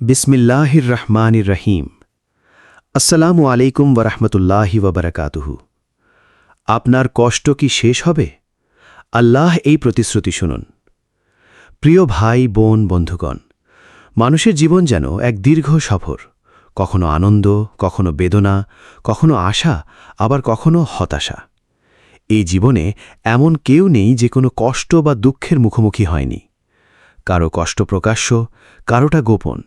বিসমিল্লাহির রহমানির রহিম। আসসালামু আলাইকুম ওয়ারাহমাতুল্লাহি ওয়াবারাকাতুহু। আপনার কষ্ট কি শেষ হবে? আল্লাহ এই প্রতিশ্রুতি শুনুন। প্রিয় ভাই বোন বন্ধুগণ, মানুষের জীবন যেন এক দীর্ঘ সফর। কখনো আনন্দ, কখনো বেদনা, কখনো আশা, আবার কখনো হতাশা। এই জীবনে এমন কেউ নেই যে কোনো কষ্ট বা দুঃখের মুখোমুখি হয়নি। কারো কষ্ট প্রকাশ্য, কারোটা গোপন।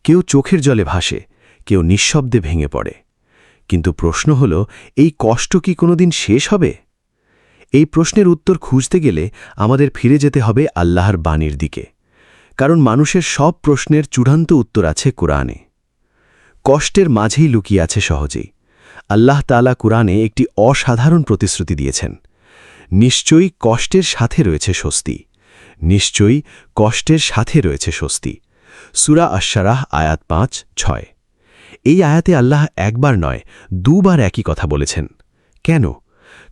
কেউ চোখের জলে ভাসে, কেউ নিঃশব্দে ভেঙে পড়ে। কিন্তু প্রশ্ন হল, এই কষ্ট কি কোনোদিন শেষ হবে? এই প্রশ্নের উত্তর খুঁজতে গেলে আমাদের ফিরে যেতে হবে আল্লাহর বাণীর দিকে। কারণ মানুষের সব প্রশ্নের চূড়ান্ত উত্তর আছে কুরআনে। কষ্টের মাঝেই লুকিয়ে আছে সহজেই। আল্লাহ তাআলা কুরআনে একটি অসাধারণ প্রতিশ্রুতি দিয়েছেন। নিশ্চয়ই কষ্টের সাথে রয়েছে স্বস্তি। নিশ্চয়ই কষ্টের সাথে রয়েছে স্বস্তি। সূরা আশ-শারাহ আয়াত ৫-৬। এই আয়াতে আল্লাহ একবার নয়, দুবার একই কথা বলেছেন। কেন?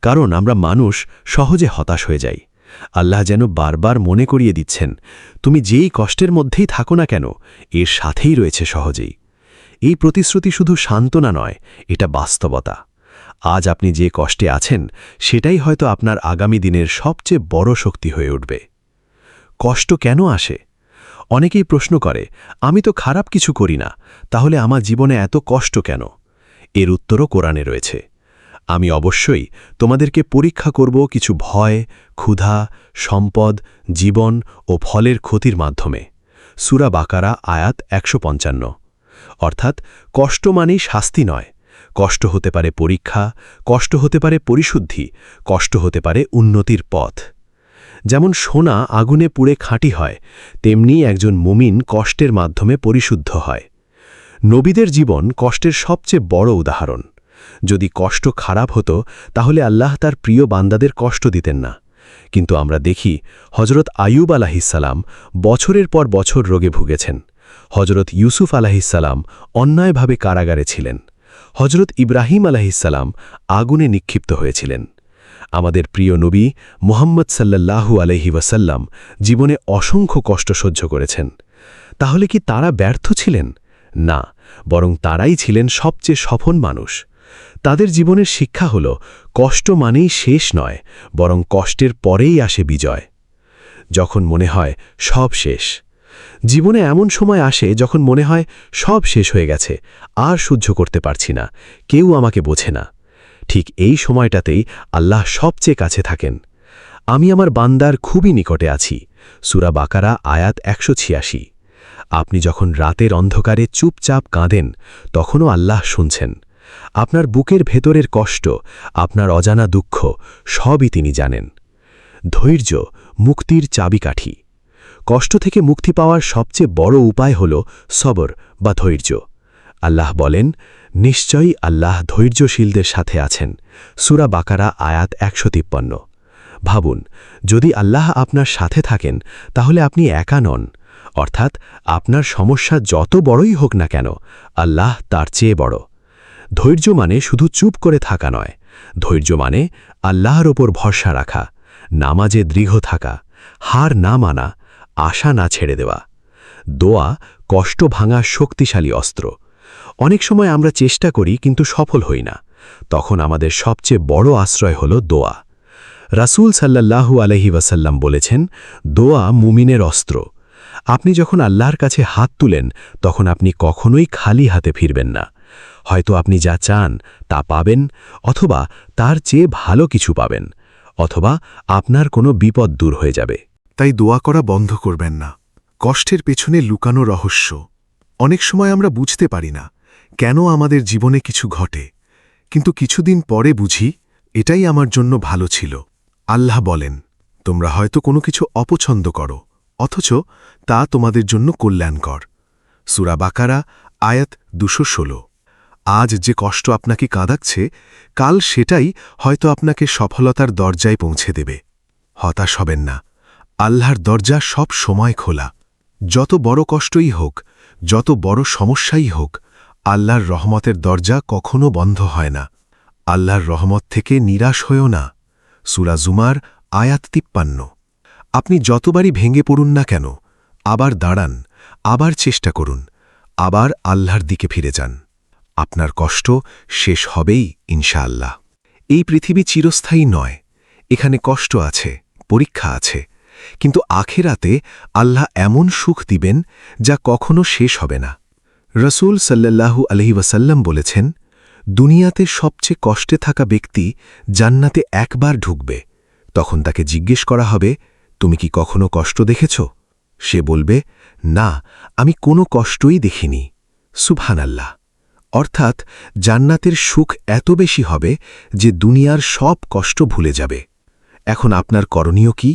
কারণ আমরা মানুষ সহজে হতাশ হয়ে যাই। আল্লাহ যেন বারবার মনে করিয়ে দিচ্ছেন, তুমি যেই কষ্টের মধ্যেই থাকো না কেন, এর সাথেই রয়েছে সহজেই। এই প্রতিশ্রুতি শুধু সান্ত্বনা নয়, এটা বাস্তবতা। আজ আপনি যে কষ্টে আছেন, সেটাই হয়তো আপনার আগামী দিনের সবচেয়ে বড় শক্তি হয়ে উঠবে। কষ্ট কেন আসে? অনেকেই প্রশ্ন করে, আমি তো খারাপ কিছু করি না, তাহলে আমার জীবনে এত কষ্ট কেন? এর উত্তরও কোরআনে রয়েছে। আমি অবশ্যই তোমাদেরকে পরীক্ষা করব কিছু ভয়, ক্ষুধা, সম্পদ, জীবন ও ফলের ক্ষতির মাধ্যমে। সূরা বাকারা আয়াত ১৫৫। অর্থাৎ কষ্ট মানেই শাস্তি নয়। কষ্ট হতে পারে পরীক্ষা, কষ্ট হতে পারে পরিশুদ্ধি, কষ্ট হতে পারে উন্নতির পথ। যেমন সোনা আগুনে পুড়ে খাঁটি হয়, তেমনি একজন মুমিন কষ্টের মাধ্যমে পরিশুদ্ধ হয়। নবীদের জীবন কষ্টের সবচেয়ে বড় উদাহরণ। যদি কষ্ট খারাপ হতো, তাহলে আল্লাহ তার প্রিয় বান্দাদের কষ্ট দিতেন না। কিন্তু আমরা দেখি, হজরত আয়ুব আলাহিসাল্লাম বছরের পর বছর রোগে ভুগেছেন। হজরত ইউসুফ আলাহিসাল্লাম অন্যায়ভাবে কারাগারে ছিলেন। হজরত ইব্রাহিম আলাহিসাল্লাম আগুনে নিক্ষিপ্ত হয়েছিলেন। আমাদের প্রিয় নবী মুহাম্মদ সাল্লাল্লাহু আলাইহি ওয়াসাল্লাম জীবনে অসংখ্য কষ্ট সহ্য করেছেন। তাহলে কি তারা ব্যর্থ ছিলেন? না, বরং তারাই ছিলেন সবচেয়ে সফল মানুষ। তাদের জীবনের শিক্ষা হল, কষ্ট মানেই শেষ নয়, বরং কষ্টের পরেই আসে বিজয়। যখন মনে হয় সব শেষ। জীবনে এমন সময় আসে যখন মনে হয় সব শেষ হয়ে গেছে, আর সহ্য করতে পারছি না, কেউ আমাকে বোঝে না। ঠিক এই সময়টাতেই আল্লাহ সবচেয়ে কাছে থাকেন। আমি আমার বান্দার খুবই নিকটে আছি। সূরা বাকারা আয়াত ১৮৬। আপনি যখন রাতের অন্ধকারে চুপচাপ কাঁদেন, তখনও আল্লাহ শুনছেন। আপনার বুকের ভেতরের কষ্ট, আপনার অজানা দুঃখ, সবই তিনি জানেন। ধৈর্য মুক্তির চাবিকাঠি। কষ্ট থেকে মুক্তি পাওয়ার সবচেয়ে বড় উপায় হল সবর বা ধৈর্য। আল্লাহ বলেন, নিশ্চয়ই আল্লাহ ধৈর্যশীলদের সাথে আছেন। সূরা বাকারা আয়াত ১৫৩। ভাবুন, যদি আল্লাহ আপনার সাথে থাকেন, তাহলে আপনি একা নন। অর্থাৎ আপনার সমস্যা যত বড়ই হোক না কেন, আল্লাহ তার চেয়ে বড়। ধৈর্য মানে শুধু চুপ করে থাকা নয়। ধৈর্য মানে আল্লাহর ওপর ভরসা রাখা, নামাজে দৃঢ় থাকা, হার না মানা, আশা না ছেড়ে দেওয়া। দোয়া কষ্ট ভাঙা শক্তিশালী অস্ত্র। অনেক সময় আমরা চেষ্টা করি কিন্তু সফল হই না। তখন আমাদের সবচেয়ে বড় আশ্রয় হল দোয়া। রাসূল সাল্লাল্লাহু আলাইহি ওয়াসাল্লাম বলেছেন, দোয়া মুমিনের অস্ত্র। আপনি যখন আল্লাহর কাছে হাত তুলেন, তখন আপনি কখনোই খালি হাতে ফিরবেন না। হয়তো আপনি যা চান তা পাবেন, অথবা তার চেয়ে ভালো কিছু পাবেন, অথবা আপনার কোনো বিপদ দূর হয়ে যাবে। তাই দোয়া করা বন্ধ করবেন না। কষ্টের পেছনে লুকানো রহস্য। অনেক সময় আমরা বুঝতে পারি না কেন আমাদের জীবনে কিছু ঘটে, কিন্তু কিছুদিন পরে বুঝি এটাই আমার জন্য ভালো ছিল। আল্লাহ বলেন, তোমরা হয়তো কোনো কিছু অপছন্দ করো, অথচ তা তোমাদের জন্য কল্যাণকর। সূরা বাকারা আয়াত ২১৬। আজ যে কষ্ট আপনাকে কাঁদাচ্ছে, কাল সেটাই হয়তো আপনাকে সফলতার দরজায় পৌঁছে দেবে। হতাশ হবেন না। আল্লাহর দরজা সব সময় খোলা। যত বড় কষ্টই হোক, যত বড় সমস্যাই হোক, আল্লাহর রহমতের দরজা কখনো বন্ধ হয় না। আল্লাহর রহমত থেকে নিরাশ হয়েও না। সূরা জুমার আয়াত ৫৩। আপনি যতবারই ভেঙে পড়ুন না কেন, আবার দাঁড়ান, আবার চেষ্টা করুন। আবার আল্লাহর দিকে ফিরে যান। আপনার কষ্ট শেষ হবেই ইনশাআল্লাহ। এই পৃথিবী চিরস্থায়ী নয়, এখানে কষ্ট আছে, পরীক্ষা আছে, কিন্তু আখিরাতে আল্লাহ এমন সুখ দিবেন যা কখনো শেষ হবে না। রসূল সাল্লাল্লাহু আলাইহি ওয়াসাল্লাম বলেছেন, দুনিয়াতে সবচেয়ে কষ্টে থাকা ব্যক্তি জান্নাতে একবার ঢুকবে। তখন তাকে জিজ্ঞেস করা হবে, তুমি কি কখনো কষ্ট দেখেছ? সে বলবে, না, আমি কোনো কষ্টই দেখিনি। সুবহানাল্লাহ। অর্থাৎ জান্নাতের সুখ এত বেশি হবে যে দুনিয়ার সব কষ্ট ভুলে যাবে। এখন আপনার করণীয় কি?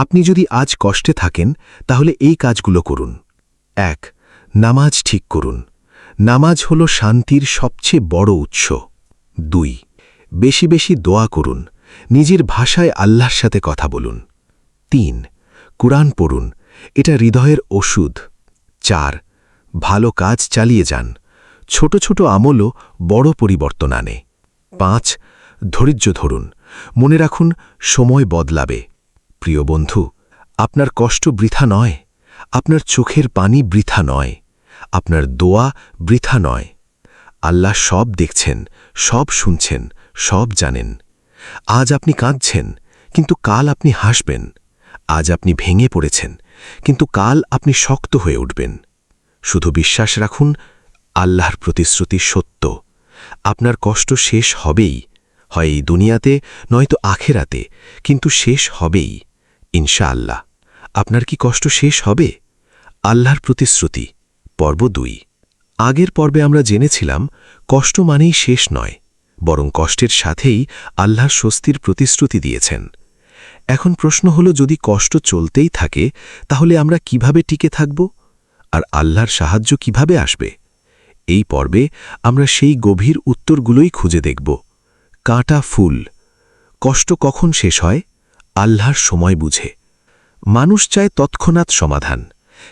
আপনি যদি আজ কষ্টে থাকেন তাহলে এই কাজগুলো করুন। ১. নামাজ ঠিক করুন। নামাজ হল শান্তির সবচেয়ে বড় উৎস। ২. বেশি বেশি দোয়া করুন, নিজের ভাষায় আল্লাহর সাথে কথা বলুন। ৩. কুরআন পড়ুন, এটা হৃদয়ের ওষুধ। ৪. ভালো কাজ চালিয়ে যান, ছোট ছোট আমলও বড় পরিবর্তন আনে। ৫. ধৈর্য ধরুন, মনে রাখুন সময় বদলাবে। প্রিয় বন্ধু, আপনার কষ্ট বৃথা নয়, আপনার চোখের পানি বৃথা নয়, আপনার দোয়া বৃথা নয়। আল্লাহ সব দেখছেন, সব শুনছেন, সব জানেন। আজ আপনি কাঁদছেন, কিন্তু কাল আপনি হাসবেন। আজ আপনি ভেঙে পড়েছেন, কিন্তু কাল আপনি শক্ত হয়ে উঠবেন। শুধু বিশ্বাস রাখুন, আল্লাহর প্রতিশ্রুতি সত্য। আপনার কষ্ট শেষ হবেই, হয় এই দুনিয়াতে নয়তো আখেরাতে, কিন্তু শেষ হবেই ইনশাআল্লাহ। আপনার কি কষ্ট শেষ হবে? আল্লাহর প্রতিশ্রুতি, পর্ব ২। আগের পর্বে আমরা জেনেছিলাম কষ্ট মানেই শেষ নয়, বরং কষ্টের সাথেই আল্লাহর স্বস্তির প্রতিশ্রুতি দিয়েছেন। এখন প্রশ্ন হল, যদি কষ্ট চলতেই থাকে তাহলে আমরা কিভাবে টিকে থাকব? আর আল্লাহর সাহায্য কিভাবে আসবে? এই পর্বে আমরা সেই গভীর উত্তরগুলোই খুঁজে দেখব। কাঁটা ফুল। কষ্ট কখন শেষ হয়? আল্লাহর সময় বুঝে। মানুষ চায় তৎক্ষণাৎ সমাধান,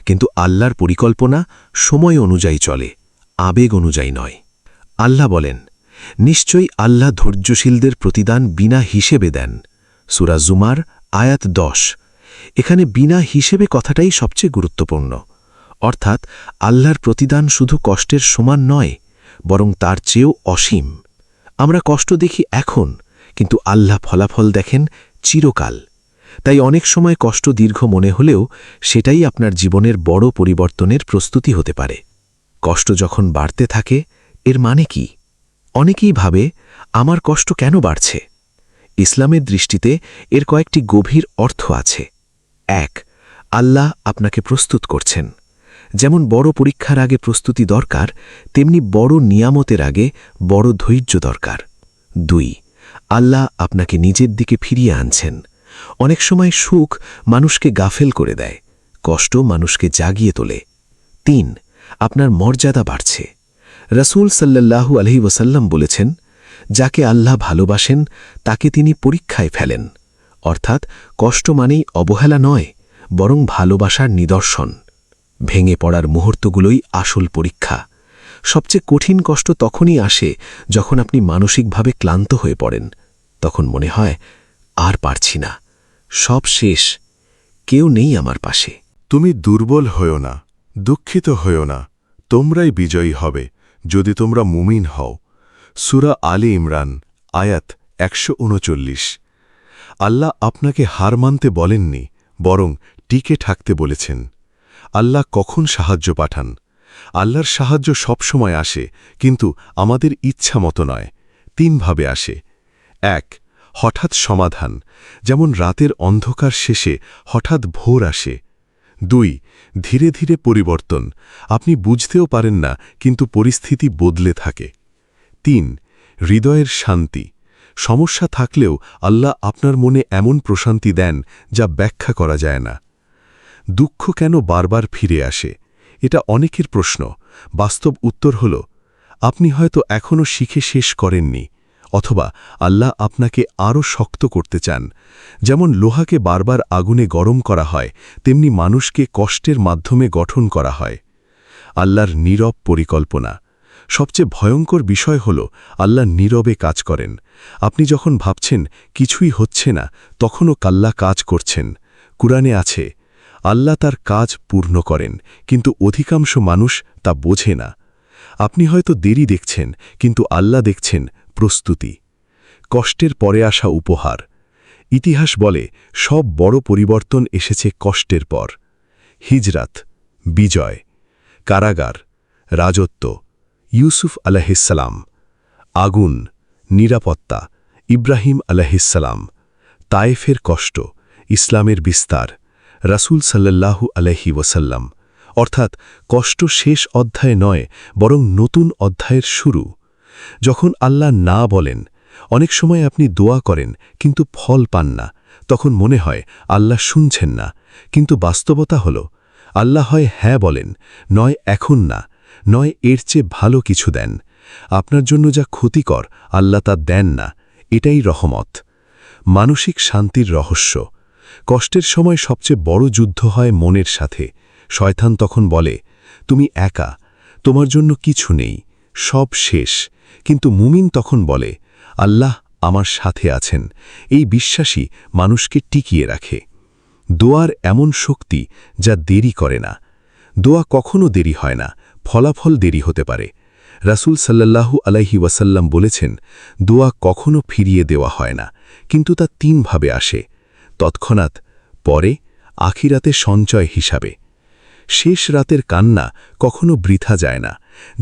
কিন্তু আল্লাহর পরিকল্পনা সময় অনুযায়ী চলে, আবেগ অনুযায়ী নয়। আল্লাহ বলেন, নিশ্চয়ই আল্লাহ ধৈর্যশীলদের প্রতিদান বিনা হিসেবে দেন। সূরা জুমার আয়াত ১০। এখানে বিনা হিসেবে কথাটাই সবচেয়ে গুরুত্বপূর্ণ। অর্থাৎ আল্লাহর প্রতিদান শুধু কষ্টের সমান নয়, বরং তার চেয়েও অসীম। আমরা কষ্ট দেখি এখন, কিন্তু আল্লাহ ফলাফল দেখেন চিরকাল। তাই অনেক সময় কষ্ট দীর্ঘ মনে হলেও সেটাই আপনার জীবনের বড় পরিবর্তনের প্রস্তুতি হতে পারে। কষ্ট যখন বাড়তে থাকে, এর মানে কি? অনেকেই ভাবে, আমার কষ্ট কেন বাড়ছে? ইসলামের দৃষ্টিতে এর কয়েকটি গভীর অর্থ আছে। ১. আল্লাহ আপনাকে প্রস্তুত করছেন। যেমন বড় পরীক্ষার আগে প্রস্তুতি দরকার, তেমনি বড় নিয়ামতের আগে বড় ধৈর্য দরকার। ২. আল্লাহ আপনাকে নিজের দিকে ফিরিয়ে আনছেন। অনেক সময় সুখ মানুষকে গাফেল করে দেয়, কষ্ট মানুষকে জাগিয়ে তোলে। ৩. আপনার মর্যাদা বাড়ছে। রাসূল সাল্লাল্লাহু আলাইহি ওয়াসাল্লাম বলেছেন, যাকে আল্লাহ ভালোবাসেন তাকে তিনি পরীক্ষায় ফেলেন। অর্থাৎ কষ্ট মানেই অবহেলা নয়, বরং ভালোবাসার নিদর্শন। ভেঙে পড়ার মুহূর্তগুলোই আসল পরীক্ষা। সবচেয়ে কঠিন কষ্ট তখনই আসে যখন আপনি মানসিকভাবে ক্লান্ত হয়ে পড়েন। তখন মনে হয়, আর পারছি না, সব শেষ, কেউ নেই আমার পাশে। তুমি দুর্বল হও না, দুঃখিত হও না, তোমরাই বিজয়ী হবে যদি তোমরা মুমিন হও। সূরা আলী ইমরান আয়াত ১৩৯। আল্লাহ আপনাকে হার মানতে বলেননি, বরং টিকে থাকতে বলেছেন। আল্লাহ কখন সাহায্য পাঠান? আল্লাহর সাহায্য সবসময় আসে, কিন্তু আমাদের ইচ্ছা মতো নয়। ৩ ভাবে আসে। ১. হঠাৎ সমাধান, যেমন রাতের অন্ধকার শেষে হঠাৎ ভোর আসে। ২. ধীরে ধীরে পরিবর্তন, আপনি বুঝতেও পারেন না, কিন্তু পরিস্থিতি বদলে থাকে। ৩. হৃদয়ের শান্তি, সমস্যা থাকলেও আল্লাহ আপনার মনে এমন প্রশান্তি দেন যা ব্যাখ্যা করা যায় না। দুঃখ কেন বারবার ফিরে আসে? এটা অনেকের প্রশ্ন। বাস্তব উত্তর হল, আপনি হয়তো এখনও শিখে শেষ করেননি, অথবা আল্লাহ আপনাকে আরও শক্ত করতে চান। যেমন লোহাকে বারবার আগুনে গরম করা হয়, তেমনি মানুষকে কষ্টের মাধ্যমে গঠন করা হয়। আল্লাহর নীরব পরিকল্পনা। সবচেয়ে ভয়ঙ্কর বিষয় হল, আল্লাহ নীরবে কাজ করেন। আপনি যখন ভাবছেন কিছুই হচ্ছে না, তখনও আল্লাহ কাজ করছেন। কুরআনে আছে, আল্লাহ তার কাজ পূর্ণ করেন, কিন্তু অধিকাংশ মানুষ তা বোঝে না। আপনি হয়তো দেরি দেখছেন, কিন্তু আল্লাহ দেখছেন প্রস্তুতি, কষ্টের পরে আসা উপহার। ইতিহাস বলে সব বড় পরিবর্তন এসেছে কষ্টের পর। হিজরাত, বিজয়, কারাগার, রাজত্ব, ইউসুফ আলাইহিসসালাম, আগুন, নিরাপত্তা, ইব্রাহিম আলাইহিসসালাম, তায়েফের কষ্ট, ইসলামের বিস্তার, রাসূল সাল্লাল্লাহু আলাইহি ওয়াসাল্লাম। অর্থাৎ কষ্ট শেষ অধ্যায় নয়, বরং নতুন অধ্যায়ের শুরু। যখন আল্লাহ না বলেন, অনেক সময় আপনি দোয়া করেন কিন্তু ফল পান না, তখন মনে হয় আল্লাহ শুনছেন না। কিন্তু বাস্তবতা হল, আল্লাহ হয় হ্যাঁ বলেন, নয় এখন না, নয় এর চেয়ে ভালো কিছু দেন। আপনার জন্য যা ক্ষতিকর আল্লাহ তা দেন না। এটাই রহমত, মানসিক শান্তির রহস্য। কষ্টের সময় সবচেয়ে বড় যুদ্ধ হয় মনের সাথে। শয়তান তখন বলে, তুমি একা, তোমার জন্য কিছু নেই, সব শেষ। কিন্তু মুমিন তখন বলে, আল্লাহ আমার সাথে আছেন। এই বিশ্বাসই মানুষকে টিকিয়ে রাখে। দোয়ার এমন শক্তি যা দেরি করে না। দোয়া কখনো দেরি হয় না, ফলাফল দেরি হতে পারে। রাসূল সাল্লাল্লাহু আলাইহি ওয়াসাল্লাম বলেছেন, দোয়া কখনো ফিরিয়ে দেওয়া হয় না, কিন্তু তা তিনভাবে আসে: তৎক্ষণাৎ, পরে, আখিরাতে সঞ্চয় হিসাবে। শেষ রাতের কান্না কখনো বৃথা যায় না।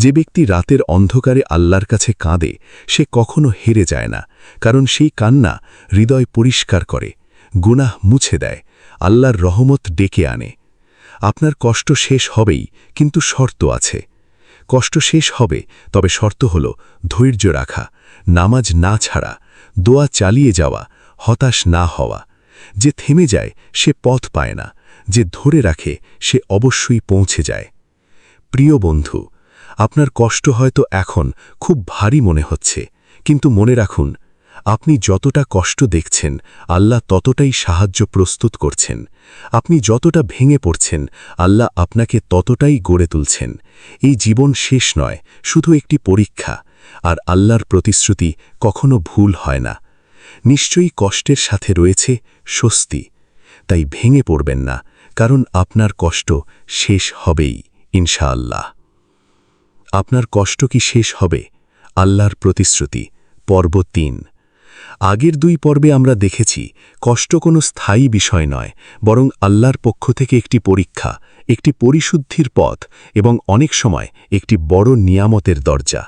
যে ব্যক্তি রাতের অন্ধকারে আল্লাহর কাছে কাঁদে, সে কখনো হেরে যায় না, কারণ সেই কান্না হৃদয় পরিষ্কার করে, গুনাহ মুছে দেয়, আল্লাহর রহমত ডেকে আনে। আপনার কষ্ট শেষ হবেই, কিন্তু শর্ত আছে। কষ্ট শেষ হবে, তবে শর্ত হল ধৈর্য রাখা, নামাজ না ছাড়া, দোয়া চালিয়ে যাওয়া, হতাশ না হওয়া। যে থেমে যায় সে পথ পায় না, যে ধরে রাখে সে অবশ্যই পৌঁছে যায়। প্রিয় বন্ধু, আপনার কষ্ট হয়তো এখন খুব ভারী মনে হচ্ছে, কিন্তু মনে রাখুন, আপনি যতটা কষ্ট দেখছেন, আল্লাহ ততটাই সাহায্য প্রস্তুত করছেন। আপনি যতটা ভেঙে পড়ছেন, আল্লাহ আপনাকে ততটাই গড়ে তুলছেন। এই জীবন শেষ নয়, শুধু একটি পরীক্ষা, আর আল্লাহর প্রতিশ্রুতি কখনো ভুল হয় না। নিশ্চয়ই কষ্টের সাথে রয়েছে স্বস্তি। তাই ভেঙে পড়বেন না, কারণ আপনার কষ্ট শেষ হবেই ইনশাআল্লাহ। আপনার কষ্ট কি শেষ হবে? আল্লাহর প্রতিশ্রুতি, পর্ব ৩। আগের ২ পর্বে আমরা দেখেছি, কষ্ট কোনো স্থায়ী বিষয় নয়, বরং আল্লাহর পক্ষ থেকে একটি পরীক্ষা, একটি পরিশুদ্ধির পথ এবং অনেক সময় একটি বড় নিয়ামতের দরজা।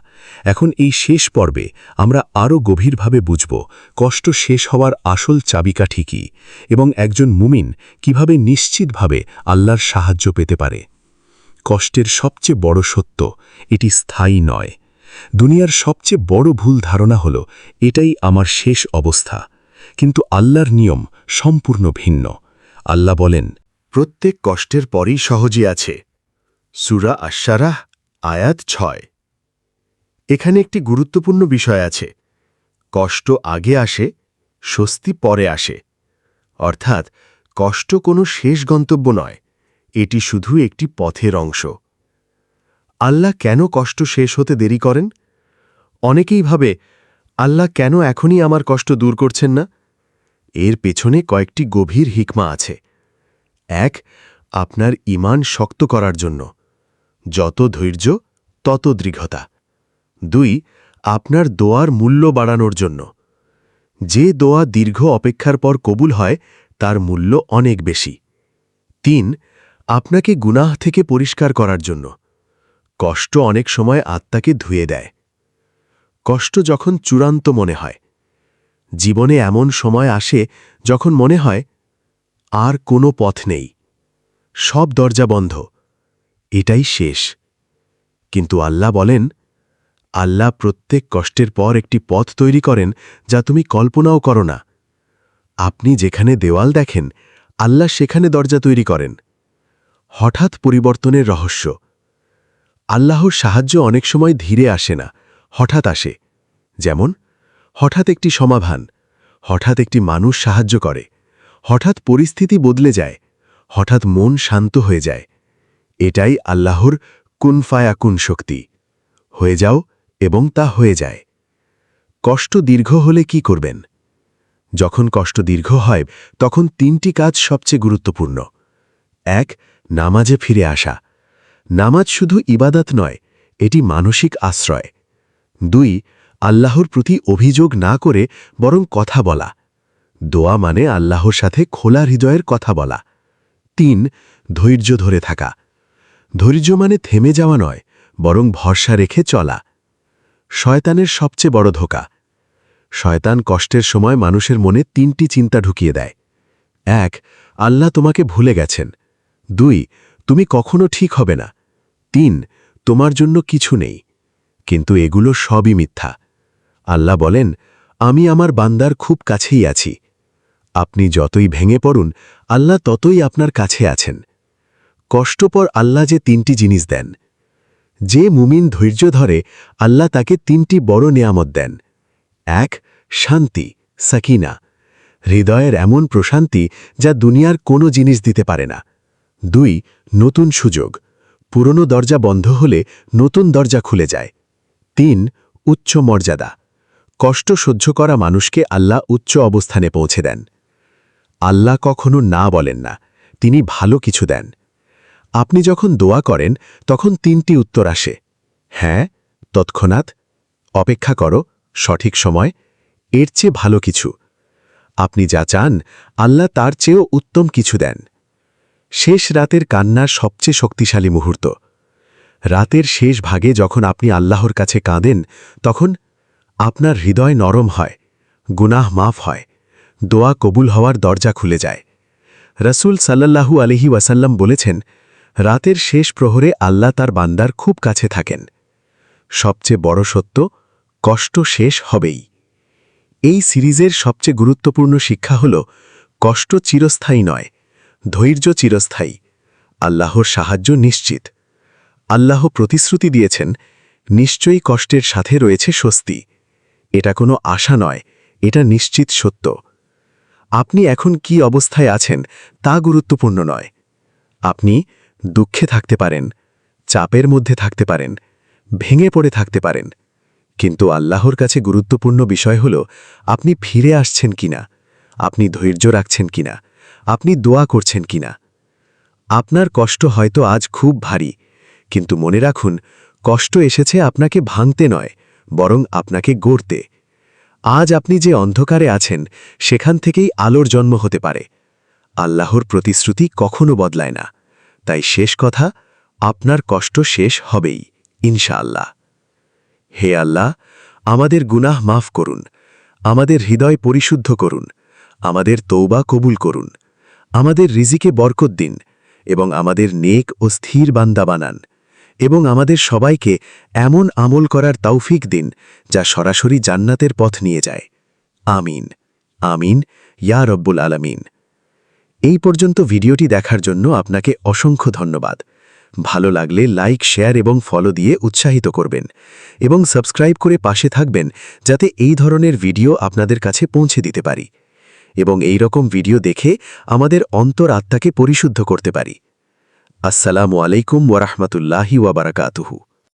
এখন এই শেষ পর্বে আমরা আরও গভীরভাবে বুঝব কষ্ট শেষ হওয়ার আসল চাবিকাঠি কী এবং একজন মুমিন কিভাবে নিশ্চিতভাবে আল্লাহর সাহায্য পেতে পারে। কষ্টের সবচেয়ে বড় সত্য, এটি স্থায়ী নয়। দুনিয়ার সবচেয়ে বড় ভুল ধারণা হল এটাই আমার শেষ অবস্থা, কিন্তু আল্লাহর নিয়ম সম্পূর্ণ ভিন্ন। আল্লাহ বলেন, প্রত্যেক কষ্টের পরই সহজই আছে। সূরা আশ-শারাহ, আয়াত ৬। এখানে একটি গুরুত্বপূর্ণ বিষয় আছে। কষ্ট আগে আসে, স্বস্তি পরে আসে। অর্থাৎ কষ্ট কোনো শেষ গন্তব্য নয়, এটি শুধু একটি পথের অংশ। আল্লাহ কেন কষ্ট শেষ হতে দেরি করেন? অনেকেই ভাবে, আল্লাহ কেন এখনই আমার কষ্ট দূর করছেন না? এর পেছনে কয়েকটি গভীর হিকমা আছে। ১. আপনার ঈমান শক্ত করার জন্য। যত ধৈর্য, তত দৃঢ়তা। ২. আপনার দোয়ার মূল্য বাড়ানোর জন্য। যে দোয়া দীর্ঘ অপেক্ষার পর কবুল হয়, তার মূল্য অনেক বেশি। ৩. আপনাকে গুনাহ থেকে পরিষ্কার করার জন্য। কষ্ট অনেক সময় আত্মাকে ধুয়ে দেয়। কষ্ট যখন চূড়ান্ত মনে হয়। জীবনে এমন সময় আসে যখন মনে হয় আর কোনো পথ নেই, সব দরজা বন্ধ, এটাই শেষ। কিন্তু আল্লাহ বলেন, আল্লাহ প্রত্যেক কষ্টের পর একটি পথ তৈরি করেন যা তুমি কল্পনাও করো না। আপনি যেখানে দেওয়াল দেখেন, আল্লাহ সেখানে দরজা তৈরি করেন। হঠাৎ পরিবর্তনের রহস্য। আল্লাহর সাহায্য অনেক সময় ধীরে আসে না, হঠাৎ আসে। যেমন, হঠাৎ একটি সমাধান, হঠাৎ একটি মানুষ সাহায্য করে, হঠাৎ পরিস্থিতি বদলে যায়, হঠাৎ মন শান্ত হয়ে যায়। এটাই আল্লাহর কুন ফায়াকুন শক্তি। হয়ে যাও এবং তা হয়ে যায়। কষ্ট দীর্ঘ হলে কি করবেন? যখন কষ্ট দীর্ঘ হয়, তখন ৩টি কাজ সবচেয়ে গুরুত্বপূর্ণ। 1 নামাজে ফিরে আসা। নামাজ শুধু ইবাদত নয়, এটি মানসিক আশ্রয়। 2 আল্লাহর প্রতি অভিযোগ না করে বরং কথা বলা। দোয়া মানে আল্লাহর সাথে খোলা হৃদয়ের কথা বলা। 3 ধৈর্য ধরে থাকা। ধৈর্য মানে থেমে যাওয়া নয়, বরং ভরসা রেখে চলা। শয়তানের সবচেয়ে বড় ধোঁকা। শয়তান কষ্টের সময় মানুষের মনে 3টি চিন্তা ঢুকিয়ে দেয়। 1 আল্লাহ তোমাকে ভুলে গেছেন। 2 তুমি কখনো ঠিক হবে না। 3 তোমার জন্য কিছু নেই। কিন্তু এগুলো সবই মিথ্যা। আল্লাহ বলেন, আমি আমার বান্দার খুব কাছেই আছি। আপনি যতই ভেঙে পড়ুন, আল্লাহ ততই আপনার কাছে আছেন। কষ্টপর আল্লাহ যে 3টি জিনিস দেন। যে মুমিন ধৈর্য ধরে, আল্লাহ তাকে 3টি বড় নেয়ামত দেন। 1 শান্তি, সাকিনা, হৃদয়ের এমন প্রশান্তি যা দুনিয়ার কোনো জিনিস দিতে পারে না। 2 নতুন সুযোগ, পুরনো দরজা বন্ধ হলে নতুন দরজা খুলে যায়। 3 উচ্চ মর্যাদা, কষ্ট সহ্য করা মানুষকে আল্লাহ উচ্চ অবস্থানে পৌঁছে দেন। আল্লাহ কখনো না বলেন না, তিনি ভালো কিছু দেন। আপনি যখন দোয়া করেন তখন 3টি উত্তর আসে। হ্যাঁ, তৎক্ষণাৎ, অপেক্ষা করো, সঠিক সময়, এর চেয়ে ভালো কিছু। আপনি যা চান, আল্লাহ তার চেয়েও উত্তম কিছু দেন। শেষ রাতের কান্নার সবচেয়ে শক্তিশালী মুহূর্ত। রাতের শেষ ভাগে যখন আপনি আল্লাহর কাছে কাঁদেন, তখন আপনার হৃদয় নরম হয়, গুনাহ মাফ হয়, দোয়া কবুল হওয়ার দরজা খুলে যায়। রাসূল সাল্লাল্লাহু আলাইহি ওয়াসাল্লাম বলেছেন, রাতের শেষ প্রহরে আল্লাহ তার বান্দার খুব কাছে থাকেন। সবচেয়ে বড় সত্য, কষ্ট শেষ হবেই। এই সিরিজের সবচেয়ে গুরুত্বপূর্ণ শিক্ষা হল, কষ্ট চিরস্থায়ী নয়, ধৈর্য চিরস্থায়ী। আল্লাহর সাহায্য নিশ্চিত। আল্লাহ প্রতিশ্রুতি দিয়েছেন, নিশ্চয়ই কষ্টের সাথে রয়েছে স্বস্তি। এটা কোনো আশা নয়, এটা নিশ্চিত সত্য। আপনি এখন কি অবস্থায় আছেন তা গুরুত্বপূর্ণ নয়। আপনি দুঃখে থাকতে পারেন, চাপের মধ্যে থাকতে পারেন, ভেঙে পড়ে থাকতে পারেন, কিন্তু আল্লাহর কাছে গুরুত্বপূর্ণ বিষয় হল আপনি ফিরে আসছেন কিনা, আপনি ধৈর্য রাখছেন কিনা, আপনি দোয়া করছেন কিনা। আপনার কষ্ট হয়তো আজ খুব ভারী, কিন্তু মনে রাখুন, কষ্ট এসেছে আপনাকে ভাঙতে নয়, বরং আপনাকে গড়তে। আজ আপনি যে অন্ধকারে আছেন, সেখান থেকেই আলোর জন্ম হতে পারে। আল্লাহর প্রতিশ্রুতি কখনো বদলায় না। তাই শেষ কথা, আপনার কষ্ট শেষ হবেই, ইনশাআল্লাহ। হে আল্লাহ, আমাদের গুনাহ মাফ করুন, আমাদের হৃদয় পরিশুদ্ধ করুন, আমাদের তৌবা কবুল করুন, আমাদের রিজিকে বরকত দিন, এবং আমাদের নেক ও স্থির বান্দা বানান, এবং আমাদের সবাইকে এমন আমল করার তৌফিক দিন যা সরাসরি জান্নাতের পথ নিয়ে যায়। আমিন, আমিন, ইয়া রব্বুল আলামিন। এই পর্যন্ত ভিডিওটি দেখার জন্য আপনাকে অসংখ্য ধন্যবাদ। ভালো লাগলে লাইক, শেয়ার এবং ফলো দিয়ে উৎসাহিত করবেন, এবং সাবস্ক্রাইব করে পাশে থাকবেন যাতে এই ধরনের ভিডিও আপনাদের কাছে পৌঁছে দিতে পারি, এবং এই রকম ভিডিও দেখে আমাদের অন্তর আত্মাকে পরিশুদ্ধ করতে পারি। আসসালামু আলাইকুম ওয়া রাহমাতুল্লাহি ওয়া বারাকাতুহু।